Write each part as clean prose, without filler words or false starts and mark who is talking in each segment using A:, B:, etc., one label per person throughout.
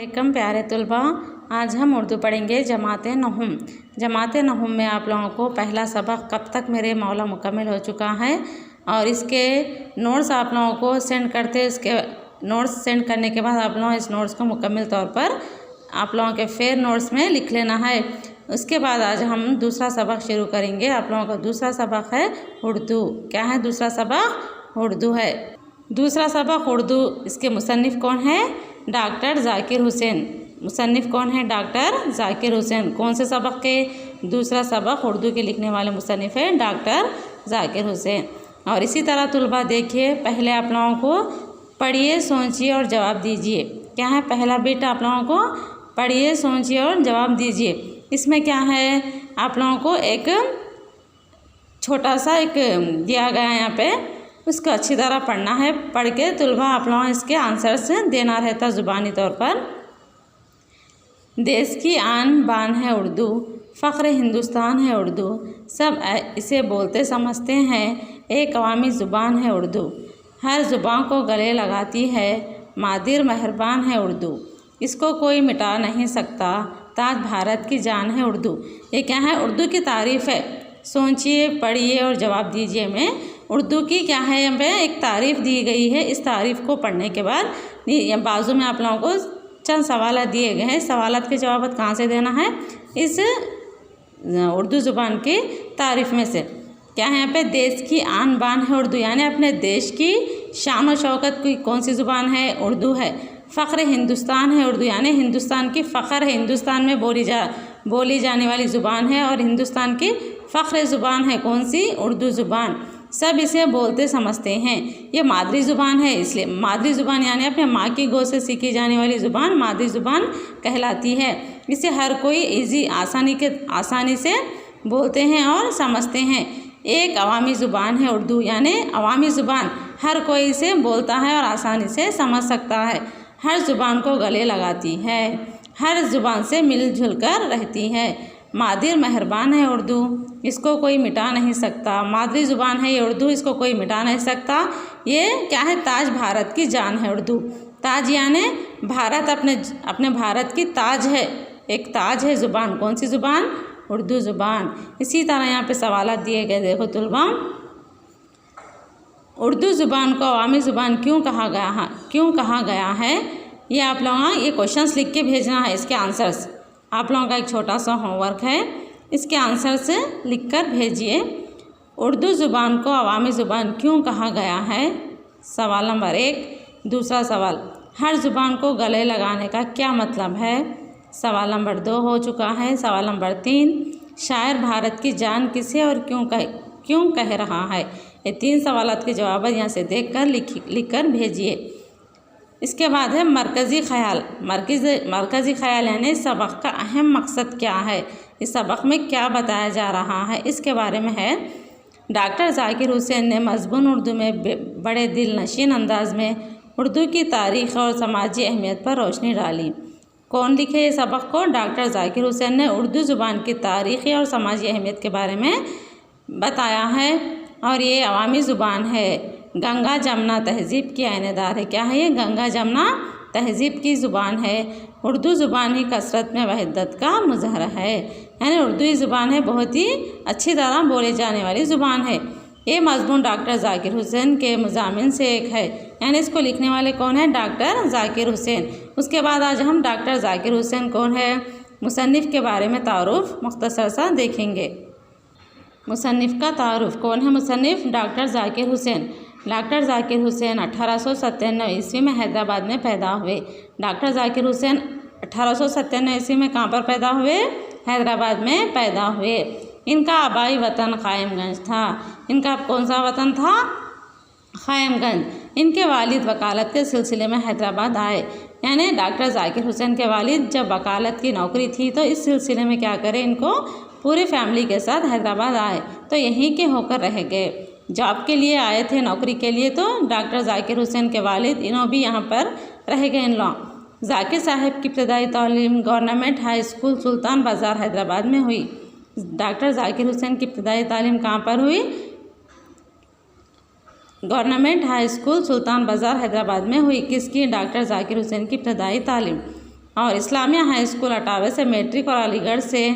A: वालेकुम प्यारे तलबा, आज हम उर्दू पढ़ेंगे जमाते नहुम। जमाते नहुम में आप लोगों को पहला सबक कब तक मेरे मौला मुकम्मल हो चुका है और इसके नोट्स आप लोगों को सेंड करते। इसके नोट्स सेंड करने के बाद आप लोगों इस नोट्स को मुकम्मल तौर पर आप लोगों के फेयर नोट्स में लिख लेना है। उसके बाद आज हम दूसरा सबक शुरू करेंगे। आप लोगों का दूसरा सबक है उर्दू। क्या है दूसरा सबक? उर्दू है। दूसरा सबक उर्दू। इसके मुसन्निफ़ कौन है? डॉक्टर जाकिर हुसैन। मुसन्निफ़ कौन है? डॉक्टर जाकिर हुसैन। कौन से सबक के? दूसरा सबक उर्दू के लिखने वाले मुसन्निफ़ है डॉक्टर जाकिर हुसैन। और इसी तरह तलबा देखिए, पहले आप लोगों को पढ़िए, सोचिए और जवाब दीजिए। क्या है पहला बिट? आप लोगों को पढ़िए, सोचिए और जवाब दीजिए। इसमें क्या है, आप लोगों को एक छोटा सा एक दिया गया है यहाँ पे, उसको अच्छी तरह पढ़ना है। पढ़ के तलबा आप लोगों इसके आंसर्स देना रहता ज़ुबानी तौर पर। देश की आन बान है उर्दू, फ़ख्र हिंदुस्तान है उर्दू, सब इसे बोलते समझते हैं, एक अवामी ज़ुबान है उर्दू, हर ज़ुबान को गले लगाती है, मादिर मेहरबान है उर्दू, इसको कोई मिटा नहीं सकता, ताज भारत की जान है उर्दू। ये क्या है? उर्दू की तारीफ़ है। सोचिए, पढ़िए और जवाब दीजिए। में उर्दू की क्या है, यहाँ पे एक तारीफ़ दी गई है। इस तारीफ़ को पढ़ने के बाद बाजू में आप लोगों को चंद सवाल दिए गए हैं। सवालात के जवाब कहाँ से देना है? इस उर्दू ज़ुबान की तारीफ़ में से। क्या है यहाँ पे? देश की आन बान है उर्दू, यानी अपने देश की शान और शौकत की कौन सी ज़ुबान है? उर्दू है। फ़ख्र हिंदुस्तान है उर्दू, यानी हिंदुस्तान की फ़ख्र है, हिंदुस्तान में बोली जाने वाली ज़ुबान है और हिंदुस्तान की फ़ख्र ज़ुबान है कौन सी? उर्दू ज़ुबान। सब इसे बोलते समझते हैं। ये मादरी ज़ुबान है, इसलिए मादरी ज़ुबान यानी अपने माँ की गोद से सीखी जाने वाली ज़ुबान मादरी ज़ुबान कहलाती है। इसे हर कोई आसानी से बोलते हैं और समझते हैं। एक अवामी ज़ुबान है उर्दू, यानी अवामी ज़ुबान, हर कोई इसे बोलता है और आसानी से समझ सकता है। हर ज़ुबान को गले लगाती है, हर ज़ुबान से मिलजुल कर रहती है। मादिर मेहरबान है उर्दू, इसको कोई मिटा नहीं सकता। मादरी ज़ुबान है ये उर्दू, इसको कोई मिटा नहीं सकता। ये क्या है? ताज भारत की जान है उर्दू। ताज यानी भारत, अपने भारत की ताज है, एक ताज है ज़ुबान। कौन सी ज़ुबान? उर्दू ज़ुबान। इसी तरह यहाँ पे सवाल दिए गए, देखो तलबा। उर्दू ज़ुबान को अवामी ज़ुबान क्यों कहा गया है? ये आप लोगों ये क्वेश्चंस लिख के भेजना है। इसके आंसर्स आप लोगों का एक छोटा सा होमवर्क है, इसके आंसर्स लिखकर भेजिए। उर्दू ज़ुबान को अवामी ज़ुबान क्यों कहा गया है? सवाल नंबर 1। दूसरा सवाल, हर ज़ुबान को गले लगाने का क्या मतलब है? सवाल नंबर 2 हो चुका है। सवाल नंबर 3, शायर भारत की जान किसे और क्यों कह रहा है? ये 3 सवालों के जवाब यहाँ से देखकर लिखकर भेजिए। इसके बाद है मरकज़ी ख़याल यानी सबक का अहम मकसद क्या है? इस सबक में क्या बताया जा रहा है, इसके बारे में है। डॉक्टर जाकिर हुसैन ने मज़बून उर्दू में बड़े दिल नशीन अंदाज में उर्दू की तारीख़ और समाजी अहमियत पर रोशनी डाली। कौन लिखे ये सबक को? डॉक्टर जाकिर हुसैन ने उर्दू ज़ुबान की तारीख़ी और समाजी अहमियत के बारे में बताया है और ये अवामी ज़ुबान है। गंगा जमुना तहज़ीब की आइनेदार है। क्या है ये? गंगा जमुना तहज़ीब की ज़ुबान है। उर्दू ज़ुबान ही कसरत में वहदत का मुज़हरा है, यानी उर्दू ज़ुबान है बहुत ही अच्छी तरह बोले जाने वाली ज़ुबान है। ये मज़मून डॉक्टर जाकिर हुसैन के मज़ामिन से एक है, यानी इसको लिखने वाले कौन है? डॉक्टर जाकिर हुसैन। उसके बाद आज हम डॉक्टर जाकिर हुसैन कौन है, मुसन्निफ़ के बारे में तारुफ़ मुख्तसर सा देखेंगे। मुसन्निफ़ का तारुफ़। कौन है मुसन्निफ़? डॉक्टर जाकिर हुसैन। डॉक्टर जाकिर हुसैन 1897 ईस्वी में हैदराबाद में पैदा हुए। डॉक्टर जाकिर हुसैन 1897 ईस्वी में कहाँ पर पैदा हुए? हैदराबाद में पैदा हुए। इनका आबाई वतन ख़ायमगंज था। इनका कौन सा वतन था? ख़ायमगंज। इनके वालिद वकालत के सिलसिले में हैदराबाद आए, यानी डॉक्टर जाकिर हुसैन के वालिद जब वकालत की नौकरी थी तो इस सिलसिले में क्या करें, इनको पूरी फैमिली के साथ हैदराबाद आए तो यहीं के होकर रह गए। जॉब के लिए आए थे, नौकरी के लिए, तो डॉक्टर जाकिर हुसैन के वालिद इन्हों भी यहाँ पर रह गए इन लोग। जाकिर साहब की इब्तदाई तालीम गवर्नमेंट हाई स्कूल सुल्तान बाज़ार हैदराबाद में हुई। डॉक्टर जाकिर हुसैन की इब्तदाई तालीम कहाँ पर हुई? गवर्नमेंट हाई स्कूल सुल्तान बाज़ार हैदराबाद में हुई। किसकी? डॉक्टर जाकिर हुसैन की इब्तदाई तालीम। और इस्लामिया हाई स्कूल अटावे से मैट्रिक और अलीगढ़ से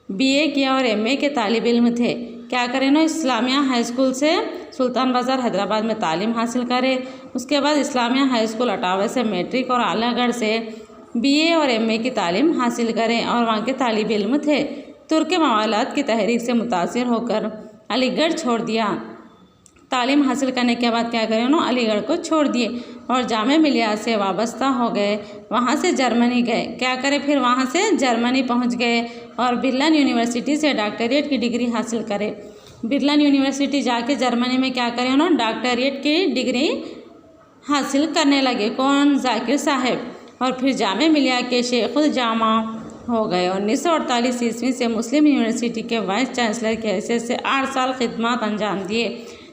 A: बीए किया और एमए के तालिब इल्म थे। क्या करें ना, इस्लामिया हाई स्कूल से सुल्तान बाज़ार हैदराबाद में तालीम हासिल करे। उसके बाद इस्लामिया हाई स्कूल अटावे से मैट्रिक और अलीगढ़ से बीए और एमए की तालीम हासिल करें और वहाँ के तालिब इल्म थे। तुर्क मवालात की तहरीक से मुतासिर होकर अलीगढ़ छोड़ दिया। तालीम हासिल करने के बाद क्या करें उन्होंने, अलीगढ़ को छोड़ दिए और जामे मिलिया से वाबस्ता हो गए। वहाँ से जर्मनी गए। क्या करें, फिर वहाँ से जर्मनी पहुँच गए और बिर्लन यूनिवर्सिटी से डॉक्टरेट की डिग्री हासिल करें। बिर्लन यूनिवर्सिटी जाके जर्मनी में क्या करें उन्होंने, डॉक्टरेट की डिग्री हासिल करने लगे। कौन, जाकिर साहब। और फिर जामे मिलिया के शेखुल जामा हो गए। 1948 ईस्वी से मुस्लिम यूनिवर्सिटी के वाइस चांसलर की हैसियत से 8 साल खिदमत अंजाम दिए।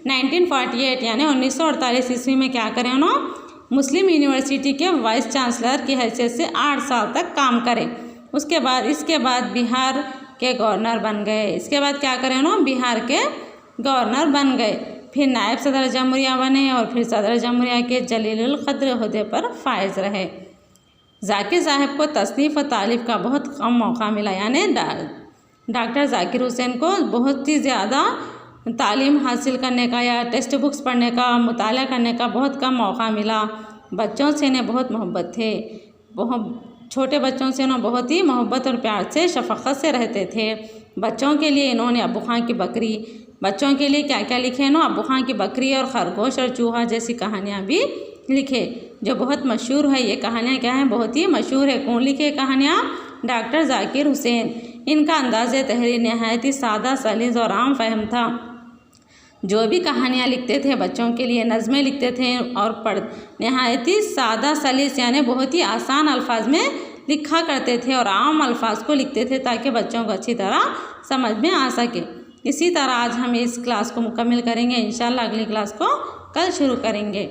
A: 1948 यानी 1948 ईस्वी में क्या करें उन्होंने, मुस्लिम यूनिवर्सिटी के वाइस चांसलर की हैसियत से 8 साल तक काम करें। इसके बाद बिहार के गवर्नर बन गए। इसके बाद क्या करें उन्होंने, बिहार के गवर्नर बन गए। फिर नायब सदर जमहूरिया बने और फिर सदर जमहूरिया के जलीलुल क़द्र ओहदे पर फायज रहे। जाकिर साहब को तसनीफ़ और तालीफ़ का बहुत कम मौका मिला, यानी डॉक्टर जाकिर हुसैन को बहुत ही ज़्यादा तालीम हासिल करने का या टेक्स्ट बुक्स पढ़ने का, मुताला करने का बहुत कम मौका मिला। बच्चों से इन्हें बहुत मोहब्बत थे। बहुत छोटे बच्चों से इन्होंने बहुत ही मोहब्बत और प्यार से, शफ़क़त से रहते थे। बच्चों के लिए इन्होंने अब्बू खां की बकरी, बच्चों के लिए क्या क्या लिखे ना, अब्बू खां की बकरी और खरगोश और चूहा जैसी कहानियाँ भी लिखे, जो बहुत मशहूर है। ये कहानियाँ क्या हैं, बहुत ही मशहूर है। कौन लिखे कहानियाँ, डॉक्टर जाकिर हुसैन। इनका अंदाज़ तहरीर नहायत ही सादा, सलीस और आम फहम था। जो भी कहानियाँ लिखते थे बच्चों के लिए, नज़में लिखते थे और नहायत ही सादा सलीस यानी बहुत ही आसान अल्फाज में लिखा करते थे और आम अल्फाज को लिखते थे ताकि बच्चों को अच्छी तरह समझ में आ सके। इसी तरह आज हम इस क्लास को मुकम्मल करेंगे। इंशाअल्लाह अगली क्लास को कल शुरू करेंगे।